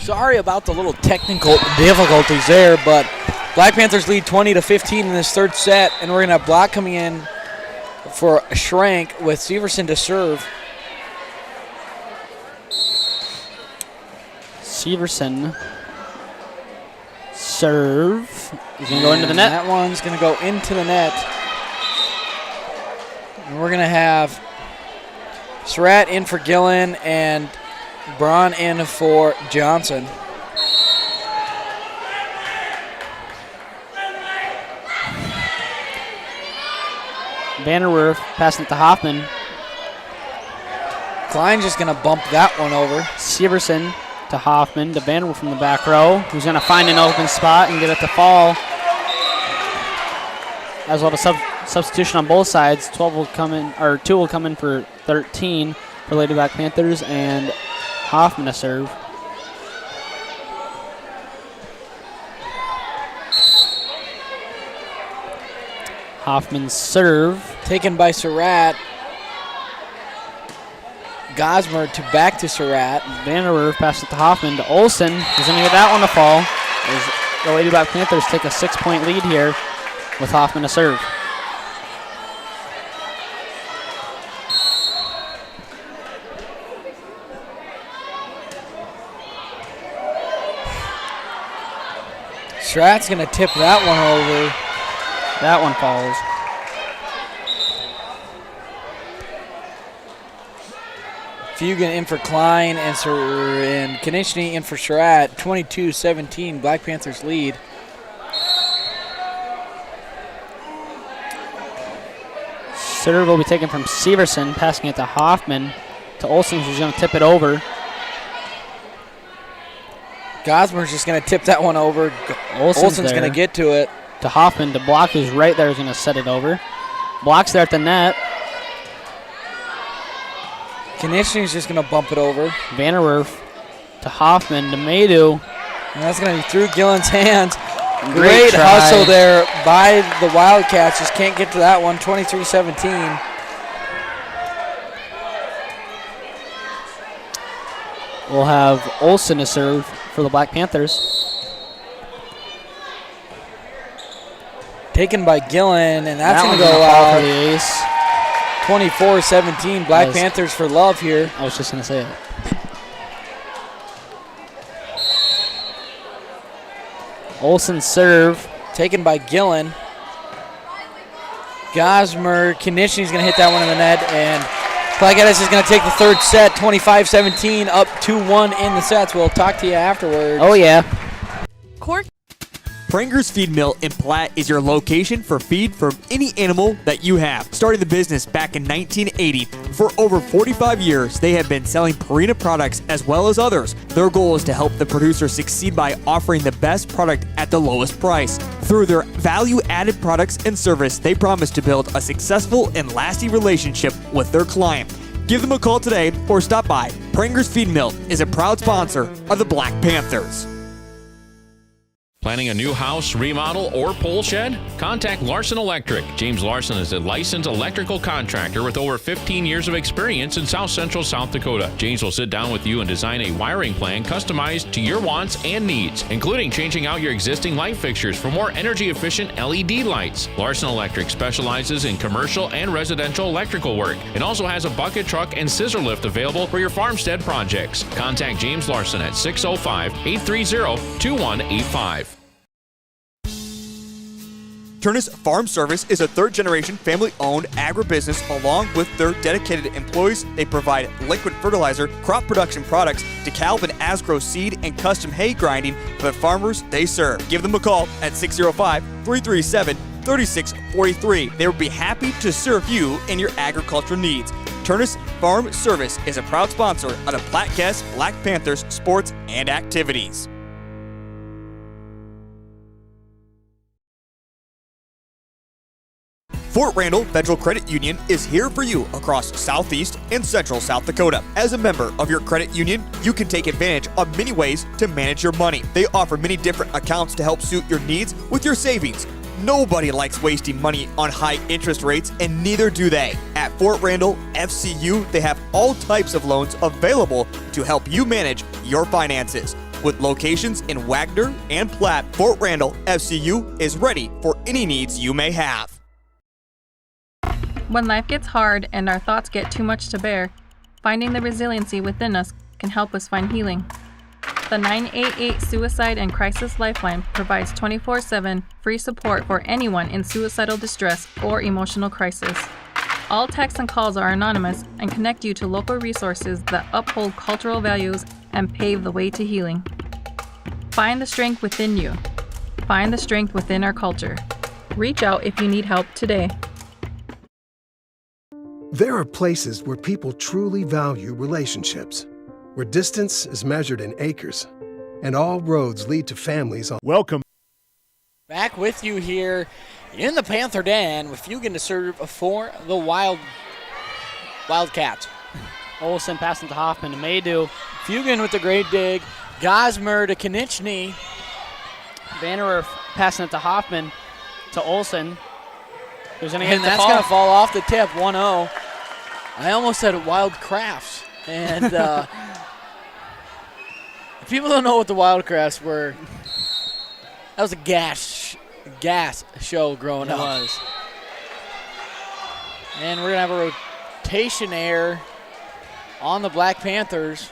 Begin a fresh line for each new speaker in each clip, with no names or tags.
Sorry about the little technical difficulties there, but Black Panthers lead 20-15 in this third set, and we're going to have block coming in for Schrank with Severson to serve.
Severson serve. He's going to go into the net.
That one's going to go into the net. And we're going to have Surratt in for Gillen and Braun in for Johnson.
Vanderwerf passing it to Hoffman.
Klein's just going to bump that one over.
Severson to Hoffman to Vanderwerf from the back row, who's going to find an open spot and get it to fall. As well as substitution on both sides. 12 will come in, or 2 will come in for 13 for Lady Black Panthers, and Hoffman to serve. Hoffman's serve.
Taken by Surratt. Gosmer back to Surratt.
Vanderwerf passes it to Hoffman to Olsen. He's going to get that one to fall. As the Lady Black Panthers take a 6-point lead here with Hoffman to serve.
Surratt's going to tip that one over.
That one falls.
Fugan in for Klein and Konechny in for Surratt. 22-17, Black Panthers lead.
Serve will be taken from Severson, passing it to Hoffman, to Olsen, who's going to tip it over.
Gosmer's just going to tip that one over. Olsen's going to get to it.
To Hoffman, to Block, who's right there, is going to set it over. Block's there at the net.
Konechny's just going to bump it over.
Vanderwerf to Hoffman, to Maydew.
And that's going to be through Gillen's hands.
Great
Great hustle there by the Wildcats. Just can't get to that one. 23-17.
We'll have Olsen to serve for the Black Panthers.
Taken by Gillen, and that's going to go
out for the ace.
24-17, Black Panthers for love here.
I was just going to say it. Olsen serve.
Taken by Gillen. Gosmer, Konechny's going to hit that one in the net, and Platte-Geddes is going to take the third set, 25-17, up 2-1 in the sets. We'll talk to you afterwards.
Oh, yeah.
Pranger's Feed Mill in Platte is your location for feed from any animal that you have. Starting the business back in 1980, for over 45 years, they have been selling Purina products as well as others. Their goal is to help the producer succeed by offering the best product at the lowest price. Through their value-added products and service, they promise to build a successful and lasting relationship with their client. Give them a call today or stop by. Pranger's Feed Mill is a proud sponsor of the Black Panthers.
Planning a new house, remodel, or pole shed? Contact Larson Electric. James Larson is a licensed electrical contractor with over 15 years of experience in South Central South Dakota. James will sit down with you and design a wiring plan customized to your wants and needs, including changing out your existing light fixtures for more energy-efficient LED lights. Larson Electric specializes in commercial and residential electrical work and also has a bucket truck and scissor lift available for your farmstead projects. Contact James Larson at 605-830-2185.
Turnus Farm Service is a third-generation family-owned agribusiness. Along with their dedicated employees, they provide liquid fertilizer, crop production products, DeKalb and Asgrow seed, and custom hay grinding for the farmers they serve. Give them a call at 605-337-3643. They will be happy to serve you and your agricultural needs. Turnus Farm Service is a proud sponsor of the Platte-Geddes Black Panthers sports and activities. Fort Randall Federal Credit Union is here for you across Southeast and Central South Dakota. As a member of your credit union, you can take advantage of many ways to manage your money. They offer many different accounts to help suit your needs with your savings. Nobody likes wasting money on high interest rates, and neither do they. At Fort Randall FCU, they have all types of loans available to help you manage your finances. With locations in Wagner and Platte, Fort Randall, FCU is ready for any needs you may have.
When life gets hard and our thoughts get too much to bear, finding the resiliency within us can help us find healing. The 988 Suicide and Crisis Lifeline provides 24/7 free support for anyone in suicidal distress or emotional crisis. All texts and calls are anonymous and connect you to local resources that uphold cultural values and pave the way to healing. Find the strength within you. Find the strength within our culture. Reach out if you need help today.
There are places where people truly value relationships, where distance is measured in acres, and all roads lead to families on.
Welcome.
Back with you here in the Panther Den with Fugan to serve for the WildKats.
Olsen passing to Hoffman to Maydew.
Fugan with the great dig. Gosmer to Konieczny.
Vanderwerf passing it to Hoffman to Olsen. Who's going to
And
get the
that's
fall.
going to fall off the tip, 1-0. I almost said Wild Crafts. And if people don't know what the Wild Crafts were, that was a gas show growing
It
up.
was.
And we're going to have a rotation error on the Black Panthers.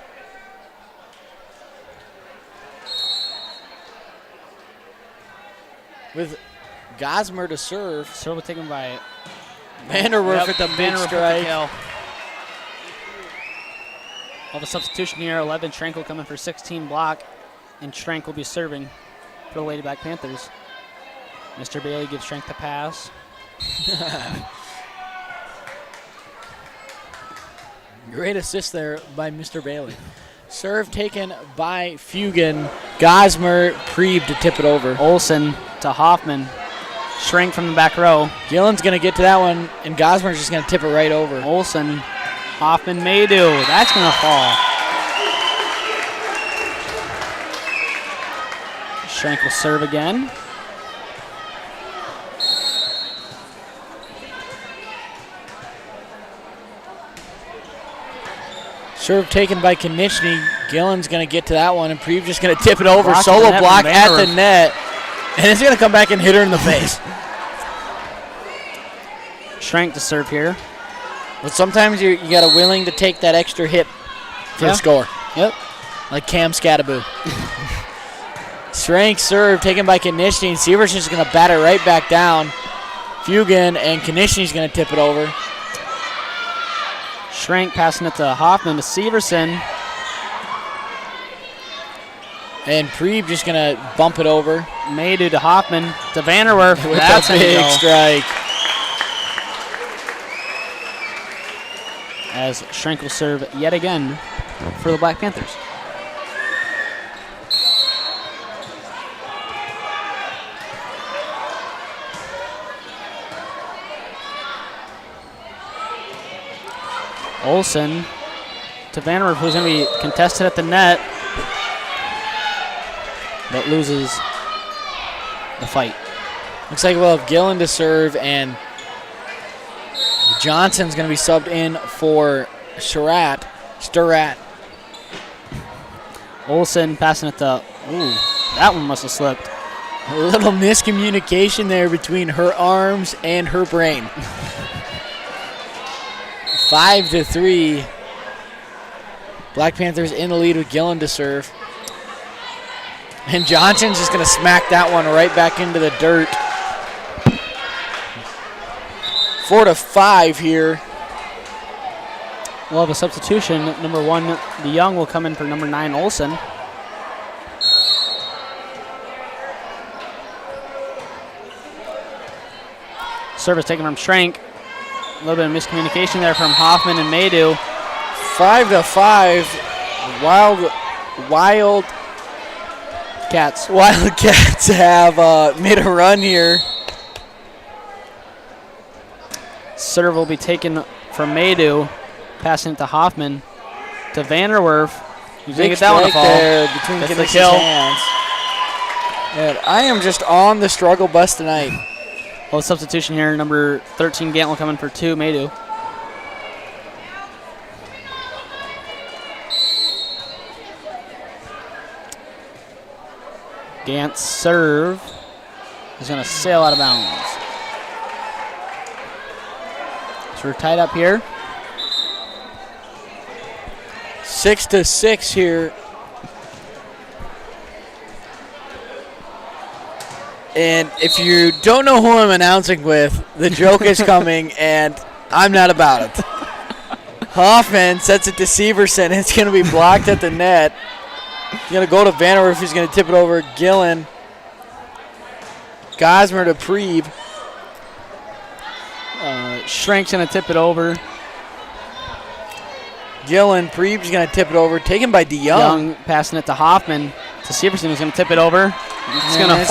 With Gosmer to serve.
Serve taken by
Vanderwerf at the big
Vanderwerf with the
strike.
kill. All the substitution here. 11 Schrenk will come in for 16 block, and Schrenk will be serving for the Lady Black Panthers. Mr. Bailey gives Schrenk the pass.
Great assist there by Mr. Bailey. Serve taken by Fugan. Gosmer, Prieb to tip it over.
Olsen to Hoffman. Schrenk from the back row.
Gillen's going to get to that one, and Gosmer's just going to tip it right over.
Olsen, Hoffman, Maydew. That's going to fall. Schrenk will serve again.
Serve taken by Konieczny. Gillen's going to get to that one, and Prieb just going to tip it over.
Block
Solo
the net
block
from
at the
Vanderwerf.
net, and it's going to come back and hit her in the face.
Schrenk to serve here.
But sometimes you got to willing to take that extra hit for
Yeah.
the score.
Yep.
Like Cam Scattaboo. Schrenk serve taken by Konieczny, and Severson's going to bat it right back down. Fugan and Konieczny's going to tip it over.
Schrenk passing it to Hoffman to Severson.
And Prieb just going to bump it over.
Maydew to Hoffman to Vanderwerf.
With
That's
a
gonna
big
go.
strike.
As Schrenk will serve yet again for the Black Panthers. Olsen to Vanderwerf, who's going to be contested at the net, but loses the fight.
Looks like we'll have Gillen to serve, and Johnson's going to be subbed in for Sturrat.
Olsen passing it to, ooh, that one must have slipped.
A little miscommunication there between her arms and her brain. 5-3. Black Panthers in the lead with Gillen to serve. And Johnson's just going to smack that one right back into the dirt. 4-5 here.
We'll have a substitution. Number 1, DeYoung will come in for number 9, Olsen. Service taken from Schrenk. A little bit of miscommunication there from Hoffman and Maydew.
5-5. WildKats have made a run here.
Serve will be taken from Maydew, passing it to Hoffman to Vanderwerf. He's going to get that one to fall.
There between
Gets the
Knick's
kill.
hands. And I am just on the struggle bus tonight.
Well, substitution here. Number 13, Gant will come in for 2, Maydew. Gant's serve is going to sail out of bounds. So we're tied up here.
6-6 here. And if you don't know who I'm announcing with, the joke is coming, and I'm not about it. Hoffman sets it to Severson. It's going to be blocked at the net. He's going to go to Vanderwerf. He's going to tip it over. Gillen. Gosmer to Preeb.
Schrank's going to tip it over.
Gillen. Preeb's going to tip it over. Taken by DeYoung.
Young passing it to Hoffman. To Severson, who's going to tip it over. It's going to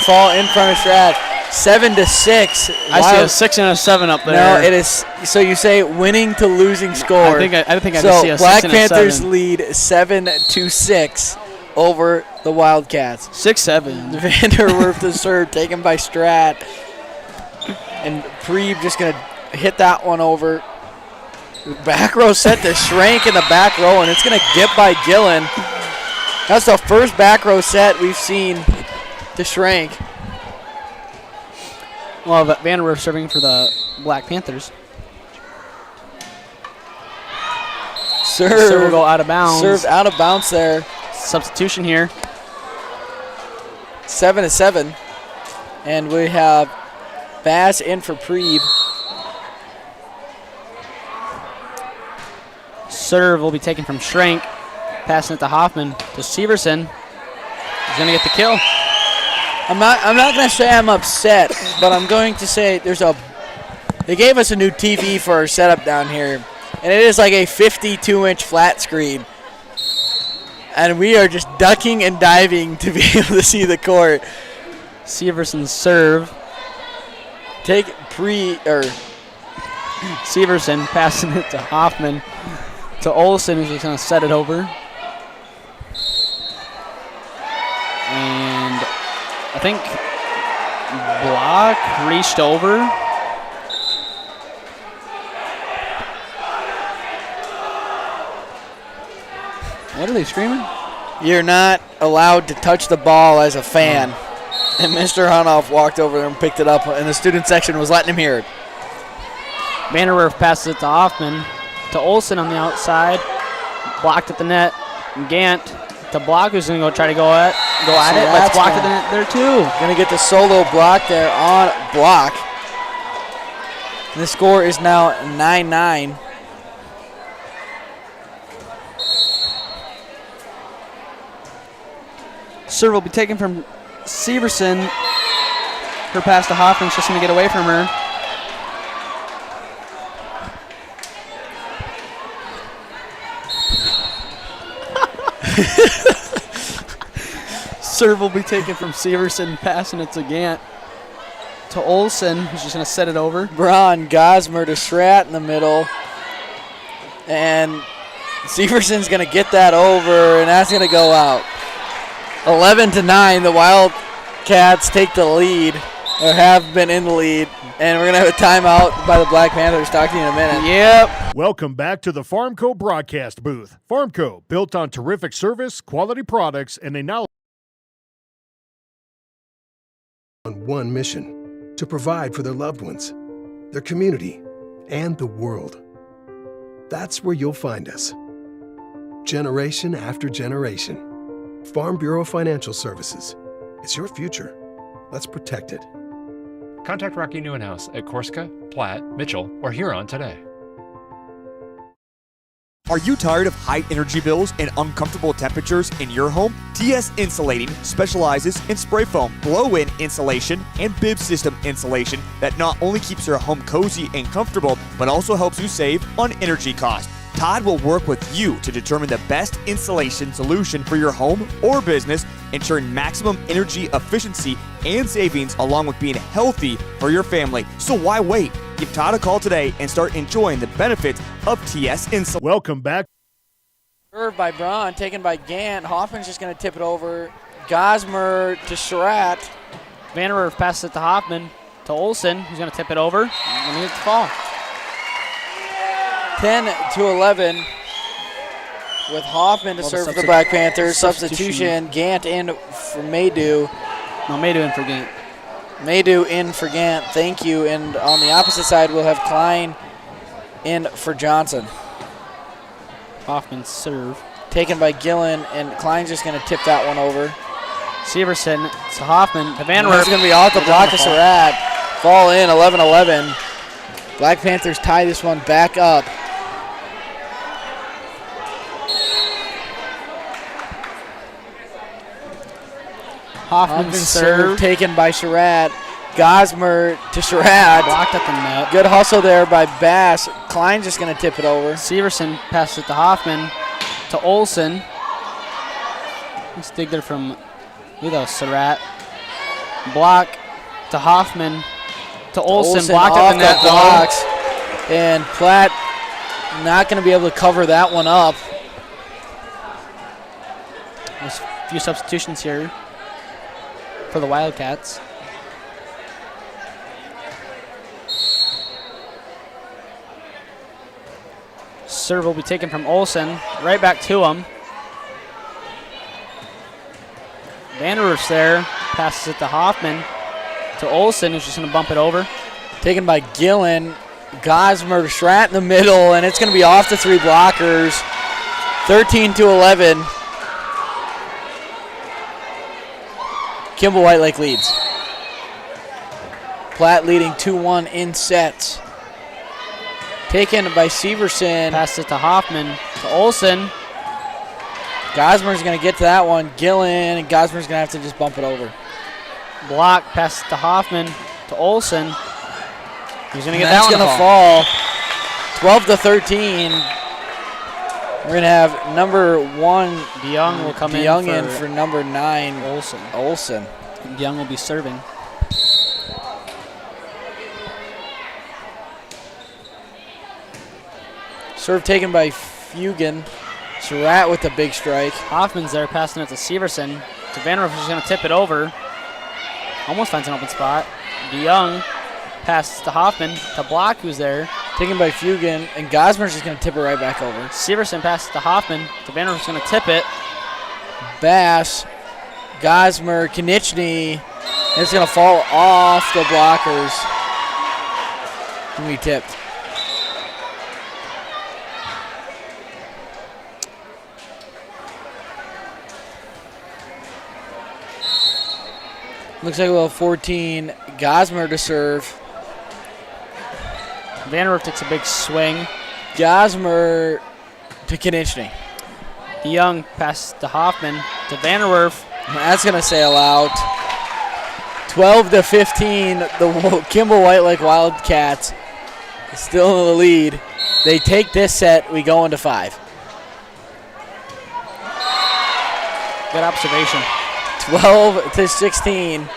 fall in front of Strat. 7-6.
I see a 6 and a 7 up there.
No, it is. So you say winning to losing score.
I think I just see a 6
Black
and a 7.
Panthers lead 7-6 over the Wildcats.
6-7.
Vanderwerf to serve, taken by Strat. And Preeb just going to hit that one over. Back row set to Schrank in the back row, and it's going to get by Gillen. That's the first back row set we've seen to Schrank.
Well, Vanderwerf serving for the Black Panthers. Serve will go out of bounds.
Serve out of bounds there.
Substitution here.
7-7. And we have Bass in for Preeb.
Serve will be taken from Schrank. Passing it to Hoffman to Severson. He's going to get the kill.
I'm not going to say I'm upset, but I'm going to say they gave us a new TV for our setup down here, and it is like a 52-inch flat screen. And we are just ducking and diving to be able to see the court.
Severson's serve. Severson passing it to Hoffman to Olsen, who's just going to set it over. And I think Block reached over. What are they screaming?
You're not allowed to touch the ball as a fan. And Mr. Hunoff walked over there and picked it up, and the student section was letting him hear it.
Vanderwerf passes it to Hoffman, to Olsen on the outside. Blocked at the net. Gant to Block, who's going to try to go at it. Let's block at the net there, too.
Going to get the solo block there on Block. And the score is now 9-9.
Serve will be taken from Severson. Her pass to Hoffman's just going to get away from her. Serve will be taken from Severson, passing it to Gant. To Olsen, who's just going to set it over.
Braun Gosmer to Strat in the middle. And Severson's going to get that over, and that's going to go out. 11-9, the Wildcats take the lead, or have been in the lead, and we're going to have a timeout by the Black Panthers. Talk to you in a minute.
Yep.
Welcome back to the Farmco broadcast booth. Farmco, built on terrific service, quality products, and a knowledge.
On one mission, to provide for their loved ones, their community, and the world. That's where you'll find us. Generation after generation. Farm Bureau Financial Services. It's your future. Let's protect it.
Contact Rocky Neuenhouse at Corsica, Platte, Mitchell, or Huron today.
Are you tired of high energy bills and uncomfortable temperatures in your home? TS Insulating specializes in spray foam, blow-in insulation, and bib system insulation that not only keeps your home cozy and comfortable, but also helps you save on energy costs. Todd will work with you to determine the best insulation solution for your home or business, ensuring maximum energy efficiency and savings along with being healthy for your family. So why wait? Give Todd a call today and start enjoying the benefits of TS Insulation.
Welcome back.
Served by Braun, taken by Gant. Hoffman's just going to tip it over. Gosmer to Strat.
Vanderwerf passes it to Hoffman, to Olsen, who's going to tip it over. And he hits the fall.
10-11. with Hoffman to
Well,
serve for the Black Panthers. Substitution, Gant in for Maydew.
No, Maydew in for Gant.
Maydew in for Gant, thank you. And on the opposite side, we'll have Klein in for Johnson.
Hoffman serve.
Taken by Gillen, and Klein's just going to tip that one over.
Severson to Hoffman. To Van Werf.
It's going to be off the block of Surratt. Fall in, 11-11. Black Panthers tie this one back up.
Hoffman serve.
Taken by Surratt. Gosmer to Surratt.
Blocked at the net.
Good hustle there by Bass. Klein's just going to tip it over.
Severson passes it to Hoffman. To Olson. Let's dig there from Surratt. Block to Hoffman. To Olson. Blocked at the net.
Blocks. And Platte not going to be able to cover that one up.
There's a few substitutions here for the WildKats. Serve will be taken from Olson. Right back to him. Vanderwerf's there. Passes it to Hoffman. To Olson, who's just going to bump it over.
Taken by Gillen. Gosmer to Surratt in the middle, and it's going to be off the three blockers. 13-11. Kimball White Lake leads. Platte leading 2-1 in sets. Taken by Severson.
Pass it to Hoffman. To Olson.
Gosmer's going to get to that one. Gillen, and Gosmer's going to have to just bump it over.
Block. Pass it to Hoffman. To Olson. He's going to get
that
one.
That's going to fall. 12-13. We're going to have number 1.
DeYoung will come
in for number 9.
Olson. DeYoung will be serving.
Serve taken by Fugan. Surratt with the big strike.
Hoffman's there passing it to Severson. To Vanderwerf, who's going to tip it over. Almost finds an open spot. DeYoung passes to Hoffman. To Block, who's there.
Taken by Fugan, and Gosmer's just going to tip it right back over.
Severson passes to Hoffman. To Vanderwerf's going to tip it.
Bass, Gosmer, Konieczny. And it's going to fall off the blockers. And we tipped. Looks like we'll have 14. Gosmer to serve.
Vanderwerf takes a big swing.
Gosmer to Konieczny.
DeYoung passes to Hoffman. To Vanderwerf.
That's going to sail out. 12-15. The Kimball White Lake WildKats still in the lead. They take this set. We go into 5.
Good observation.
12-16.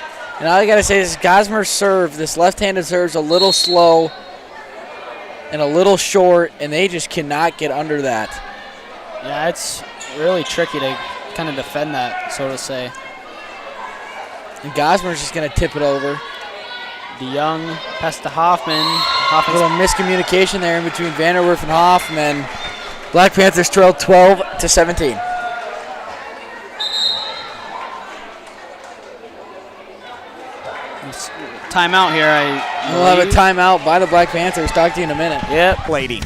And all I got to say is Gosmer's serve, this left-handed serve, is a little slow and a little short, and they just cannot get under that.
Yeah, it's really tricky to kind of defend that, so to say.
And Gosmer's just going to tip it over.
DeYoung pass to Hoffman.
A little miscommunication there in between Vanderwerf and Hoffman. Black Panthers trail 12-17.
Timeout here.
We'll have a timeout by the Black Panthers. Talk to you in a minute.
Yep.
Lady.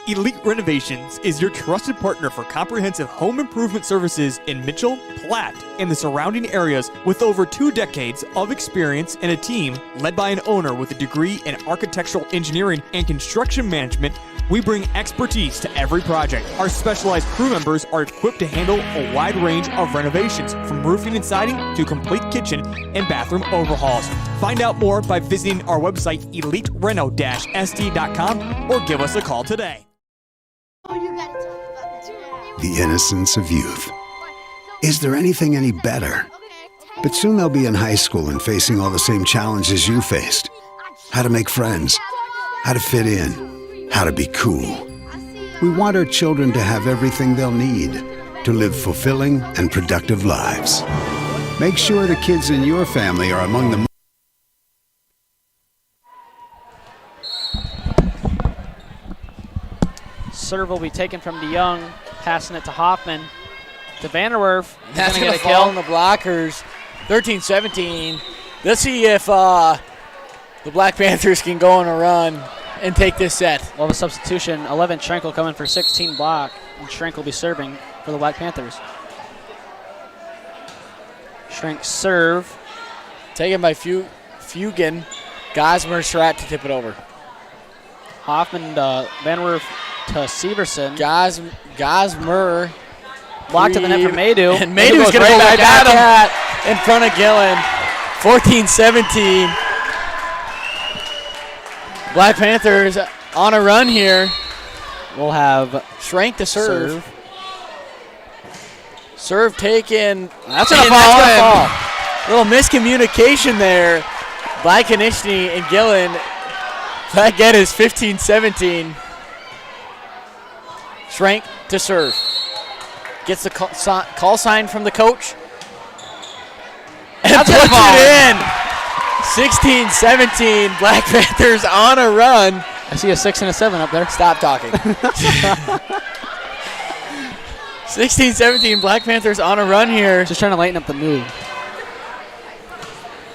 Elite Renovations is your trusted partner for comprehensive home improvement services in Mitchell, Platte, and the surrounding areas. With over 2 decades of experience and a team led by an owner with a degree in architectural engineering and construction management, we bring expertise to every project. Our specialized crew members are equipped to handle a wide range of renovations, from roofing and siding to complete kitchen and bathroom overhauls. Find out more by visiting our website, elitereno-sd.com, or give us a call today.
The innocence of youth. Is there anything any better? But soon they'll be in high school and facing all the same challenges you faced. How to make friends, how to fit in, how to be cool. We want our children to have everything they'll need to live fulfilling and productive lives. Make sure the kids in your family are among the
serve will be taken from DeYoung, passing it to Hoffman. To Vanderwerf.
That's
going to
get a fall on the blockers. 13-17. Let's see if the Black Panthers can go on a run and take this set.
We'll have a substitution. 11 Schrenkel coming for 16 block. And Schrenk will be serving for the Black Panthers. Schrenk serve.
Taken by Fugan. Gosmer, Surratt to tip it over.
Hoffman to Vanderwerf to Severson.
Gosmer.
Blocked to the net from Maydew.
And Maydew's going to go right back at him in front of Gillen. 14-17. Black Panthers on a run here.
We'll have
Schrank to serve. Serve taken.
That's going to fall.
Little miscommunication there by Konishny and Gillen. Platte-Geddes 15-17. Schrank to serve. Gets the call sign from the coach. And puts it in. 16-17. Black Panthers on a run.
I see a 6 and a 7 up there.
Stop talking. 16-17. Black Panthers on a run here.
Just trying to lighten up the mood.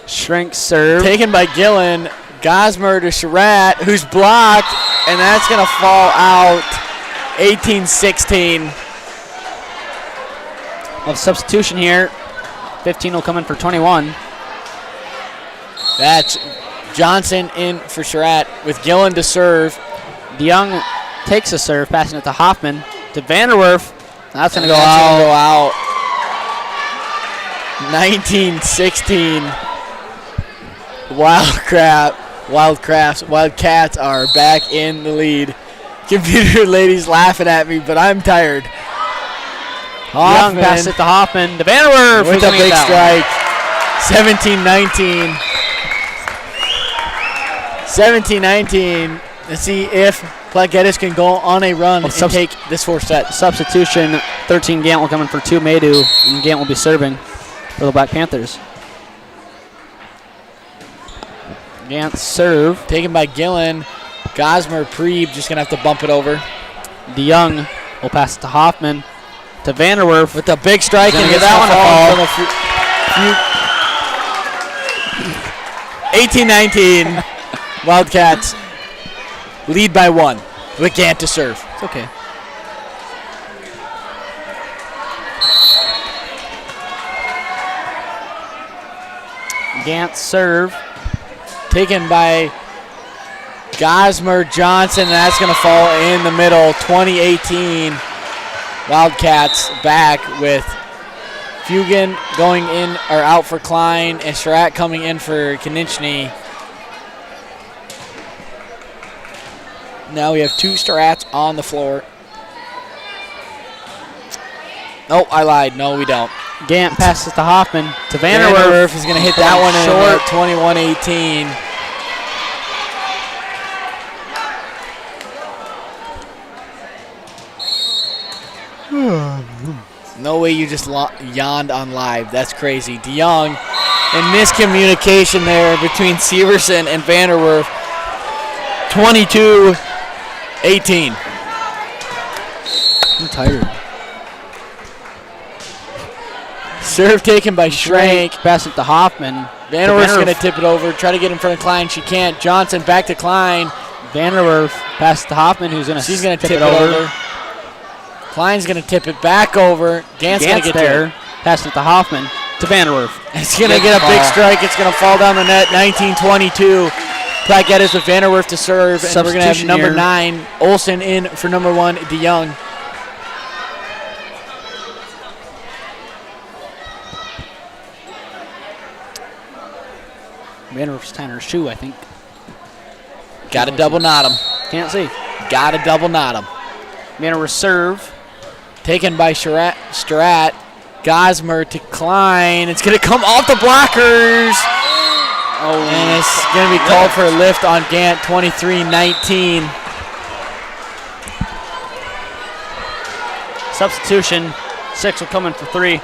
Schrank serve.
Taken by Gillen. Gosmer to Surratt, who's blocked, and that's going to fall out. 18-16.
Of substitution here. 15 will come in for 21.
That's Johnson in for Surratt with Gillen to serve.
DeYoung takes a serve, passing it to Hoffman. To Vanderwerf. That's going to go out.
19-16. Wildcats are back in the lead. Computer lady's laughing at me, but I'm tired.
Hoffman passes it to Hoffman. To Vanderwerf
with a big strike. 17-19. 17-19. Let's see if Platte-Geddes can go on a run and take this fourth set.
Substitution. 13 Gant will come in for 2 Maydew, and Gant will be serving for the Black Panthers. Gant serve.
Taken by Gillen. Gosmer, Preeb just going to have to bump it over.
DeYoung will pass it to Hoffman. To Vanderwerf.
With a big strike and
get that
one to fall. 18-19. Wildcats lead by 1 with Gant to serve.
It's okay. Gant serve.
Taken by Gosmer, Johnson, and that's going to fall in the middle. 20-18. Wildcats back with Fugan going in or out for Klein and Surratt coming in for Konishny. Now we have 2 Surratts on the floor. Nope, I lied. No, we don't.
Gant passes to Hoffman. To
Vanderwerf is going to hit that one in short. 21-18. No way you just yawned on live. That's crazy. DeYoung and miscommunication there between Severson and Vanderwerf. 22-18.
I'm tired.
Serve taken by Schrank.
Pass it to Hoffman.
Vanderwerf's going to tip it over. Try to get in front of Klein. She can't. Johnson back to Klein.
Vanderwerf pass it to Hoffman, who's going to
She's going to tip it over. Klein's going to tip it back over. Gant's going to get there.
Pass it to Hoffman. To Vanderwerf.
It's going to get a big strike. It's going to fall down the net. 19-22. Platte-Geddes with Vanderwerf to serve. And we're going to have number 9, Olsen in for number 1, DeYoung.
Vanderwerf's tying her shoe, I think.
Got to double knot him.
Can't see.
Got to double knot him.
Vanderwerf serve.
Taken by Surratt. Gosmer to Klein. It's going to come off the blockers. Oh, and it's going to be called for a lift on Gant. 23-19.
Substitution. 6 will come in for 3.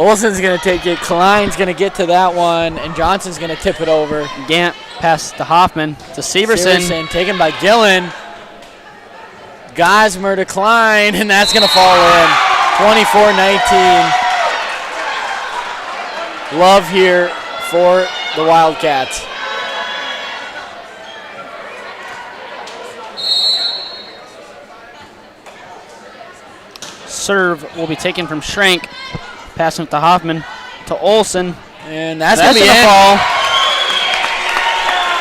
Olsen's going to take it. Klein's going to get to that one, and Johnson's going to tip it over.
Gant pass to Hoffman to Severson.
Taken by Gillen. Gosmer to Klein, and that's going to fall in. 24-19. Love here for the Wildcats.
Serve will be taken from Schrank. Passing to Hoffman to Olsen.
And that's going to be
a fall.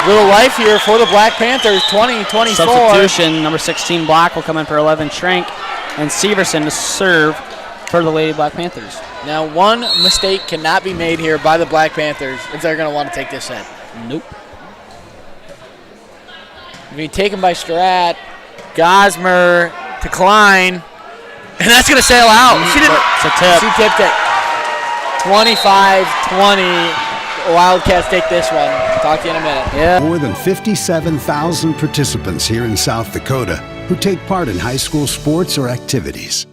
Little life here for the Black Panthers, 20-24.
Substitution, number 16 block will come in for 11 Schrank. And Severson to serve for the Lady Black Panthers.
Now, one mistake cannot be made here by the Black Panthers if they're going to want to take this set.
Nope.
Being taken by Strat. Gosmer to Klein. And that's going to sail out.
It's a tip.
She tipped it. 25-20. Wildcats take this one. Talk to you in a minute.
Yeah.
More than 57,000 participants here in South Dakota who take part in high school sports or activities.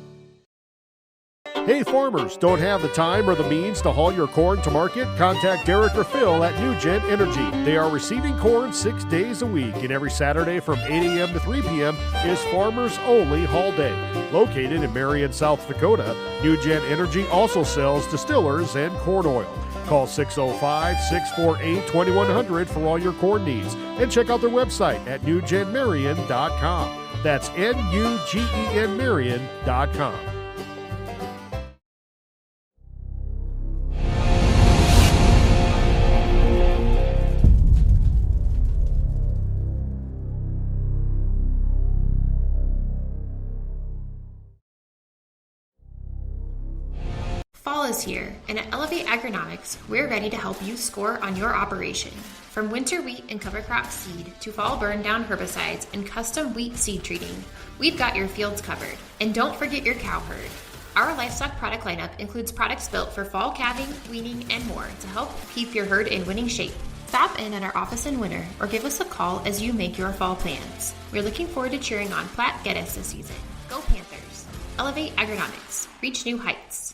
Hey farmers, don't have the time or the means to haul your corn to market? Contact Derek or Phil at New Gen Energy. They are receiving corn 6 days a week, and every Saturday from 8 a.m. to 3 p.m. is Farmers Only Haul Day. Located in Marion, South Dakota, New Gen Energy also sells distillers and corn oil. Call 605-648-2100 for all your corn needs, and check out their website at newgenmarion.com. That's N-U-G-E-N Marion.com.
Fall is here, and at Elevate Agronomics, we're ready to help you score on your operation. From winter wheat and cover crop seed to fall burn down herbicides and custom wheat seed treating, we've got your fields covered. And don't forget your cow herd. Our livestock product lineup includes products built for fall calving, weaning, and more to help keep your herd in winning shape. Stop in at our office in winter or give us a call as you make your fall plans. We're looking forward to cheering on Platte-Geddes this season. Go Panthers! Elevate Agronomics. Reach new heights.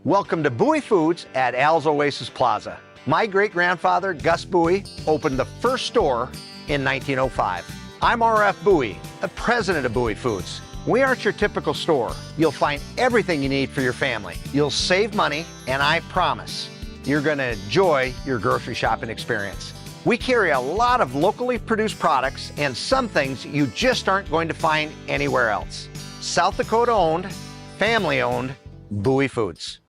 Welcome to Bowie Foods at Al's Oasis Plaza. My great-grandfather, Gus Bowie, opened the first store in 1905. I'm R.F. Bowie, the president of Bowie Foods. We aren't your typical store. You'll find everything you need for your family. You'll save money, and I promise you're going to enjoy your grocery shopping experience. We carry a lot of locally produced products and some things you just aren't going to find anywhere else. South Dakota-owned, family-owned, Bowie Foods.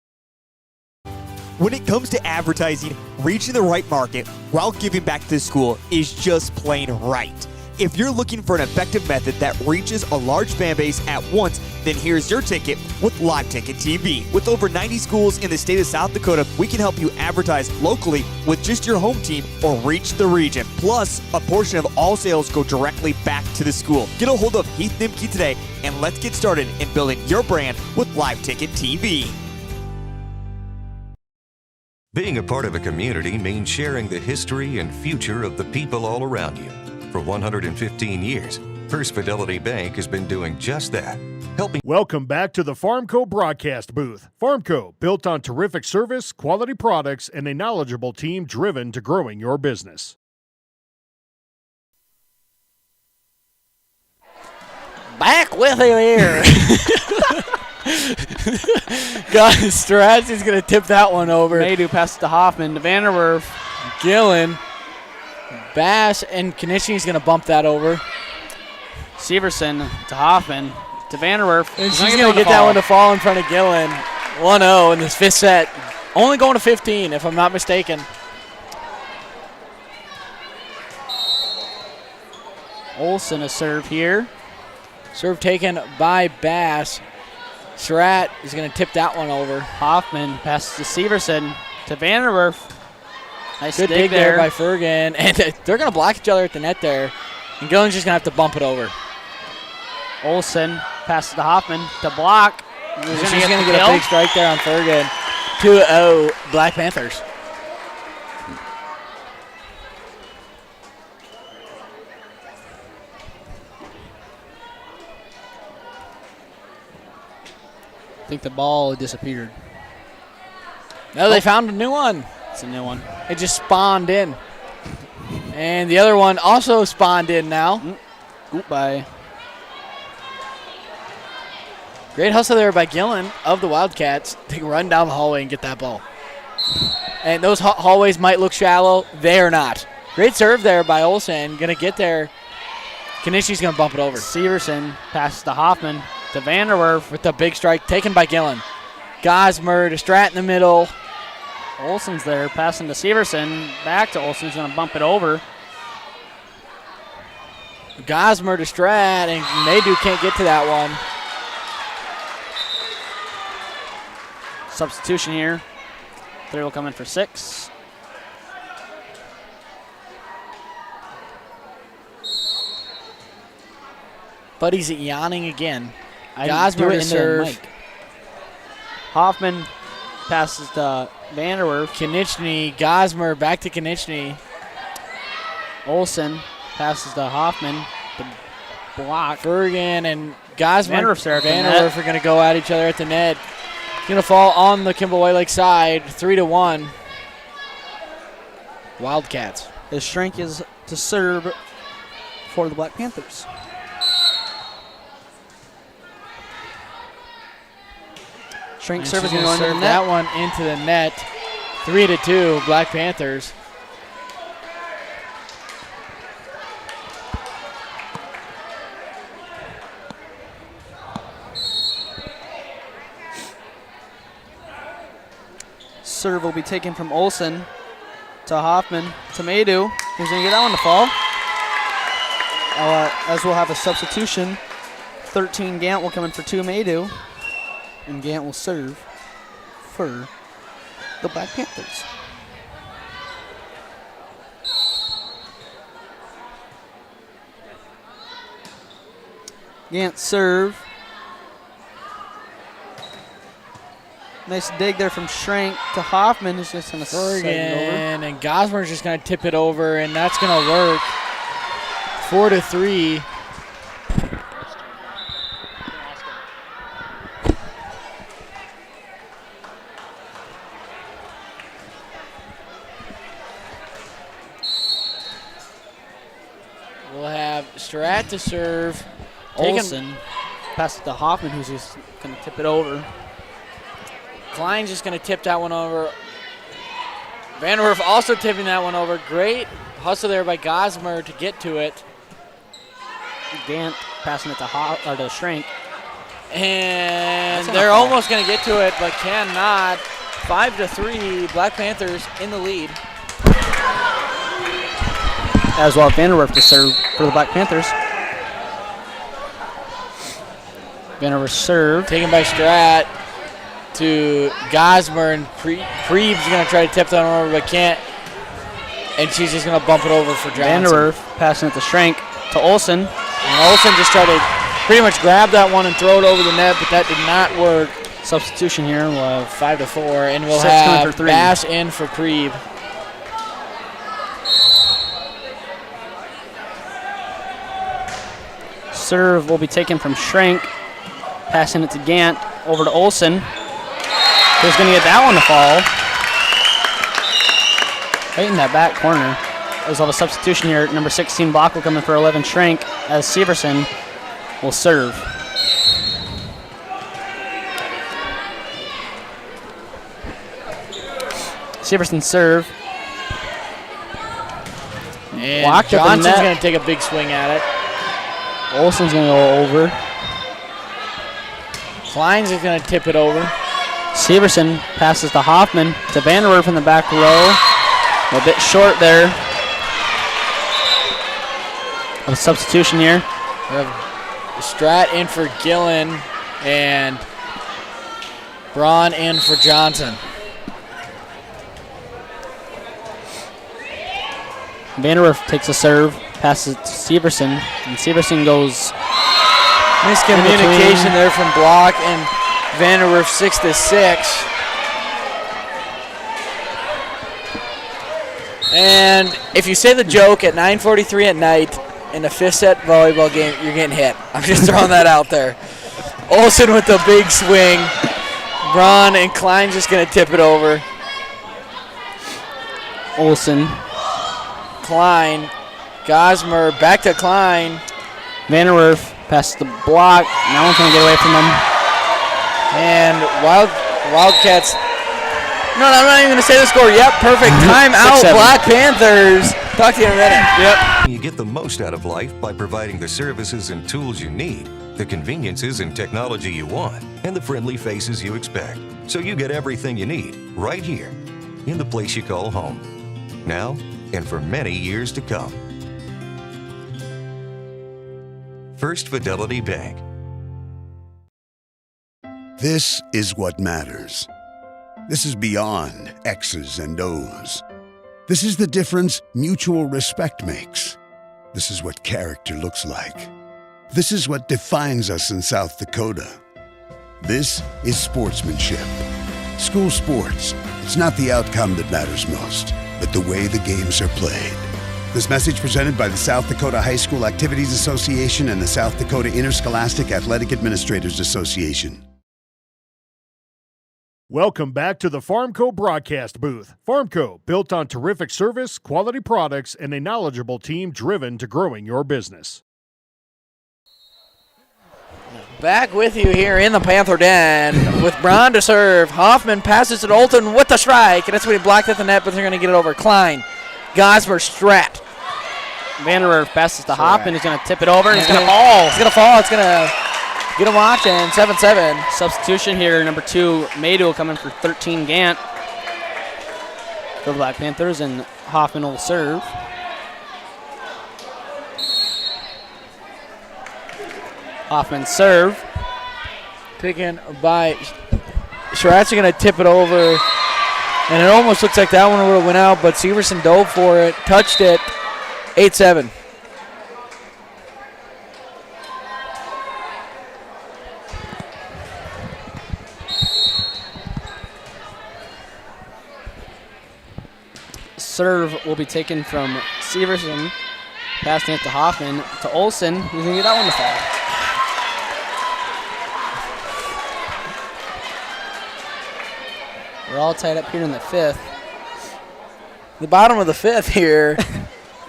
When it comes to advertising, reaching the right market while giving back to the school is just plain right. If you're looking for an effective method that reaches a large fan base at once, then here's your ticket with Live Ticket TV. With over 90 schools in the state of South Dakota, we can help you advertise locally with just your home team or reach the region. Plus, a portion of all sales go directly back to the school. Get a hold of Heath Nimke today, and let's get started in building your brand with Live Ticket TV.
Being a part of a community means sharing the history and future of the people all around you. For 115 years, First Fidelity Bank has been doing just that, helping.
Welcome back to the Farmco broadcast booth. Farmco, built on terrific service, quality products, and a knowledgeable team driven to growing your business.
Back with him here. God, Strassy's going to tip that one over.
Maydu passes to Hoffman to Vanderwerf.
Gillen. Bass and Konishny's going to bump that over.
Severson to Hoffman to Vanderwerf.
And she's going to get that one to fall in front of Gillen. 1-0 in this fifth set. Only going to 15, if I'm not mistaken.
Olsen a serve here.
Serve taken by Bass. Surratt is going to tip that one over.
Hoffman passes to Severson to Vanderwerf. Nice
Good dig there by Fergan. And they're going to block each other at the net there. And Gillen's just going to have to bump it over.
Olsen passes to Hoffman to block.
She's going to get a big strike there on Fergan. 2-0 Black Panthers.
I think the ball disappeared.
No, they found a new one.
It's a new one.
It just spawned in. And the other one also spawned in now.
Goodbye.
Great hustle there by Gillen of the Wildcats to run down the hallway and get that ball. And those hallways might look shallow. They are not. Great serve there by Olsen. Going to get there. Kanichi's going to bump it over.
Severson passes to Hoffman to Vanderwerf.
With the big strike taken by Gillen. Gosmer to Strat in the middle.
Olsen's there, passing to Severson. Back to Olsen's going to bump it over.
Gosmer to Strat, and Maydew can't get to that one.
Substitution here. 3 will come in for 6.
But he's yawning again.
Gosmer
to serve.
Hoffman passes to Vanderwerf.
Konieczny, Gosmer back to Konieczny.
Olsen passes to Hoffman. The block.
Bergen and Gosmer.
Vanderwerf
are going to go at each other at the net. Going to fall on the Kimball White Lake side, 3-1. Wildcats.
The shrink is to serve for the Black Panthers. Shrink serve is going to serve
that one into the net. 3-2, Black Panthers.
Serve will be taken from Olsen to Hoffman to Maydew. Who's going to get that one to fall? As we'll have a substitution. 13 Gant will come in for 2 Maydew. And Gant will serve for the Black Panthers. Gant serve. Nice dig there from Schrank to Hoffman, who's just going to send it over.
And Gosmer's just going to tip it over, and that's going to work. 4-3. We'll have Strat to serve.
Olsen passes to Hoffman, who's just going to tip it over.
Klein's just going to tip that one over. Vanderwerf also tipping that one over. Great hustle there by Gosmer to get to it.
Gant passing it to Schrank.
And they're almost going to get to it, but cannot. 5-3, Black Panthers in the lead.
As well, Vanderwerf to serve for the Black Panthers. Vanderwerf serve.
Taken by Strat to Gosmer, and Preeb's going to try to tip that one over, but can't. And she's just going to bump it over for Johnson.
Vanderwerf passing it to Schrank to Olsen.
And Olsen just tried to pretty much grab that one and throw it over the net, but that did not work.
Substitution here. We'll have
5-4, and we'll have Bass in for Preeb.
Serve will be taken from Schrank, passing it to Gant over to Olsen. Who's going to get that one to fall? Right in that back corner. There's all the substitution here. Number 16 block will come in for 11 Schrank as Severson will serve. Severson serve.
And Johnson's going to take a big swing at it.
Olsen's going to go over.
Klein's is going to tip it over.
Severson passes to Hoffman to Vanderwerf in the back row. A bit short there. A substitution here.
We have Strat in for Gillen and Braun in for Johnson.
Vanderwerf takes a serve, passes it to Severson, and Severson goes.
Miscommunication there from Block and Vanderwerf 6-6. And if you say the joke at 9:43 at night in a fifth set volleyball game, you're getting hit. I'm just throwing that out there. Olsen with the big swing. run, and Klein's just going to tip it over.
Olsen.
Klein. Gosmer back to Klein.
Vanderwerf past the block. No one can get away from him.
And Wildcats. No, I'm not even going to say the score. Yep, perfect. Timeout, Black Panthers. Talk to you in a minute. Yep.
You get the most out of life by providing the services and tools you need, the conveniences and technology you want, and the friendly faces you expect. So you get everything you need right here in the place you call home. Now and for many years to come. First Fidelity Bank.
This is what matters. This is beyond X's and O's. This is the difference mutual respect makes. This is what character looks like. This is what defines us in South Dakota. This is sportsmanship. School sports, it's not the outcome that matters most, but the way the games are played. This message presented by the South Dakota High School Activities Association and the South Dakota Interscholastic Athletic Administrators Association.
Welcome back to the Farmco broadcast booth. Farmco, built on terrific service, quality products, and a knowledgeable team driven to growing your business.
Back with you here in the Panther Den with Braun to serve. Hoffman passes it to Olton with the strike, and that's when he blocked at the net, but they're going to get it over. Klein, Gosmer, Strat.
Vanderwerf passes to Hoffman. He's going to tip it over, and he's going to fall.
It's going to fall. It's going to get him watching. 7-7.
Substitution here, number 2, Maydew coming for 13 Gant. For the Black Panthers, and Hoffman will serve. Hoffman serve.
Picking by Strat's going to tip it over. And it almost looks like that one would have went out, but Severson dove for it, touched it. 8-7.
Serve will be taken from Severson, passing it to Hoffman, to Olsen. He's going to get that one to fall. We're all tied up here in the 5th.
The bottom of the 5th here.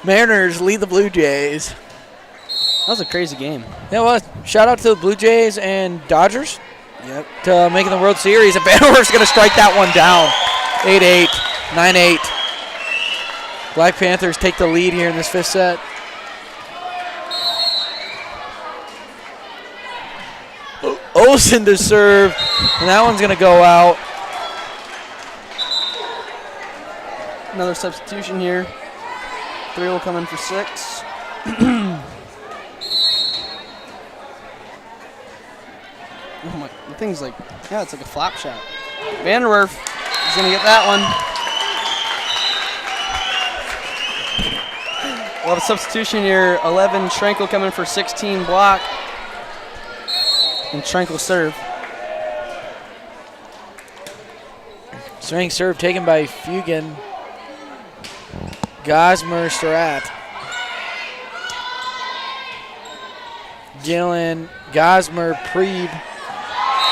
Mariners lead the Blue Jays.
That was a crazy game.
Yeah, it was. Shout out to the Blue Jays and Dodgers. Yep. To making the World Series. And Vanderwerf's going to strike that one down. 8-8, 9-8. Black Panthers take the lead here in this 5th set. Olsen to serve, and that one's going to go out.
Another substitution here. 3 will come in for 6. Oh my, the thing's like, yeah, it's like a flap shot. Vanderwerf is going to get that one. We'll have a substitution here. 11, Schrenkel coming for 16 block. And Schrenkel serve.
Swing serve taken by Fugan. Gosmer, Strat. Gillen, Gosmer, Preeb.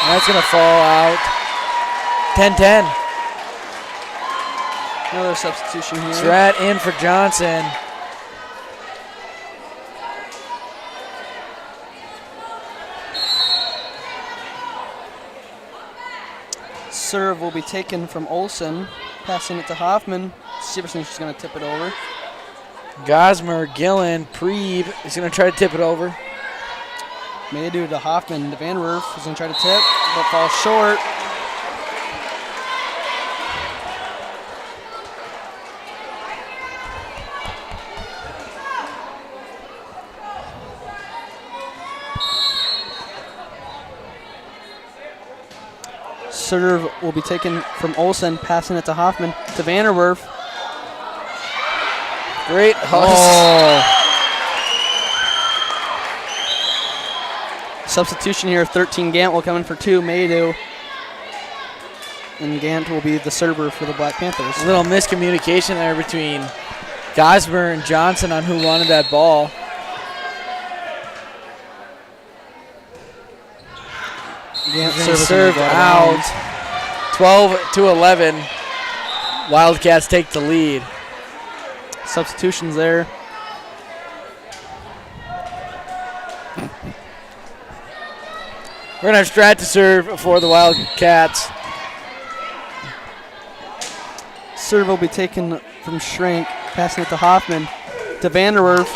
That's going to fall out. 10-10.
Another substitution here.
Strat in for Johnson.
Serve will be taken from Olsen, passing it to Hoffman. Severson's just going to tip it over.
Gosmer, Gillen, Preeb is going to try to tip it over.
Maydew to Hoffman. To Vanderwerf is going to try to tip, but falls short. Serve will be taken from Olsen, passing it to Hoffman. To Vanderwerf.
Great hustle.
Oh. Substitution here, 13 Gant will come in for 2, Maydew. And Gant will be the server for the Black Panthers.
A little miscommunication there between Gosmer and Johnson on who wanted that ball.
Gant
serve out. 12-11. WildKats take the lead.
Substitutions there.
We're going to have Strat to serve for the WildKats.
Serve will be taken from Schrank, passing it to Hoffman. To Vanderwerf.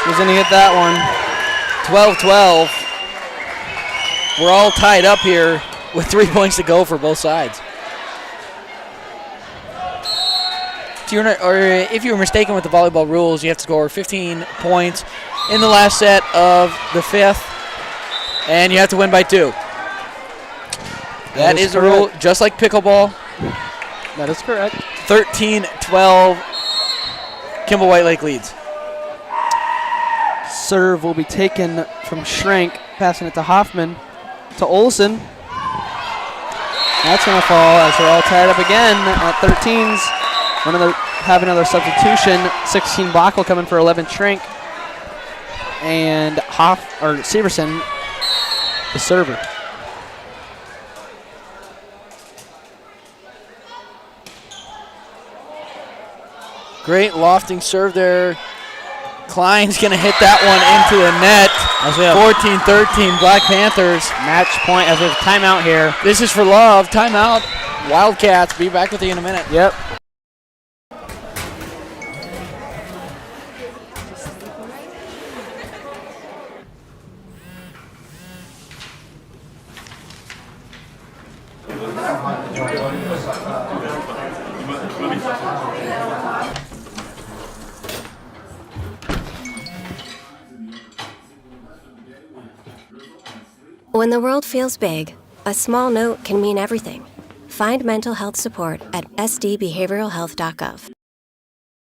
He's going to hit that one.
12-12. We're all tied up here with 3 points to go for both sides. If you were mistaken with the volleyball rules, you have to score 15 points in the last set of the fifth, and you have to win by 2. That is the rule, just like pickleball.
That is correct.
13-12. Kimball White Lake leads.
Serve will be taken from Schrank, passing it to Hoffman. To Olsen. That's going to fall as we're all tied up again at 13s. Have another substitution. 16 block will come in for 11 Schrank. And Severson, the server.
Great lofting serve there. Klein's going to hit that one into the net. 14-13 Black Panthers.
Match point as we have timeout here.
This is for love. Timeout. WildKats. Be back with you in a minute.
Yep.
When the world feels big, a small note can mean everything. Find mental health support at sdbehavioralhealth.gov.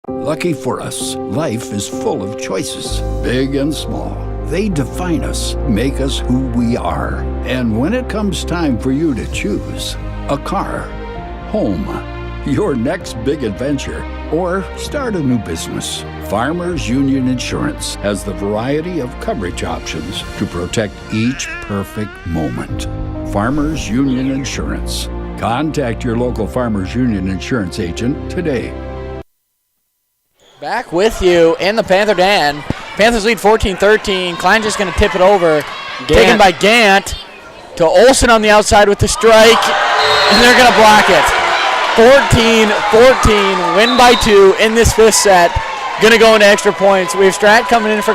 Lucky for us, life is full of choices, big and small. They define us, make us who we are. And when it comes time for you to choose, a car, home, your next big adventure, or start a new business, Farmers Union Insurance has the variety of coverage options to protect each perfect moment. Farmers Union Insurance. Contact your local Farmers Union Insurance agent today.
Back with you in the Panther Den. Panthers lead 14-13. Klein just going to tip it over. Taken by Gant to Olsen on the outside with the strike, and they're going to block it. 14-14, win by 2 in this fifth set. Going to go into extra points. We have Strat coming in for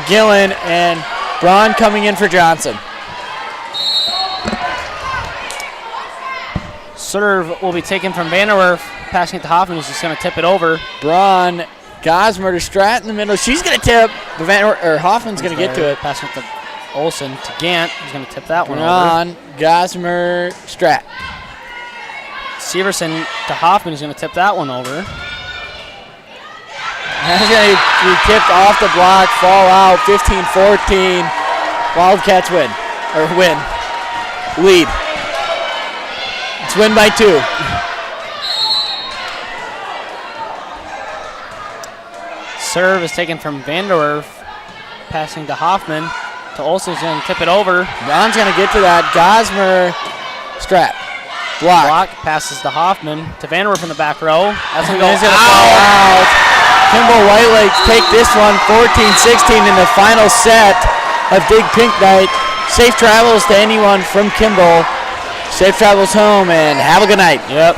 Gillen and Braun coming in for Johnson.
Serve will be taken from Vanderwerf, passing it to Hoffman, who's just going to tip it over.
Braun, Gosmer to Strat in the middle. She's going to tip, but Hoffman's going to get to it.
Passing it to Olsen to Gant, who's going to tip that one
Braun,
over.
Gosmer, Strat.
Severson to Hoffman, who's going to tip that one over.
That's going to be tipped off the block, fall out, 15-14. WildKats win. Lead. It's win by 2.
Serve is taken from Vanderwerf, passing to Hoffman. To Olsen's going to tip it over.
Braun's going to get to that. Gosmer, Strat.
Block passes to Hoffman. To Vanderwerf in the back row. That's going to go
out. Kimball White Lakes take this one 14-16 in the final set of Big Pink Night. Safe travels to anyone from Kimball. Safe travels home and have a good night.
Yep.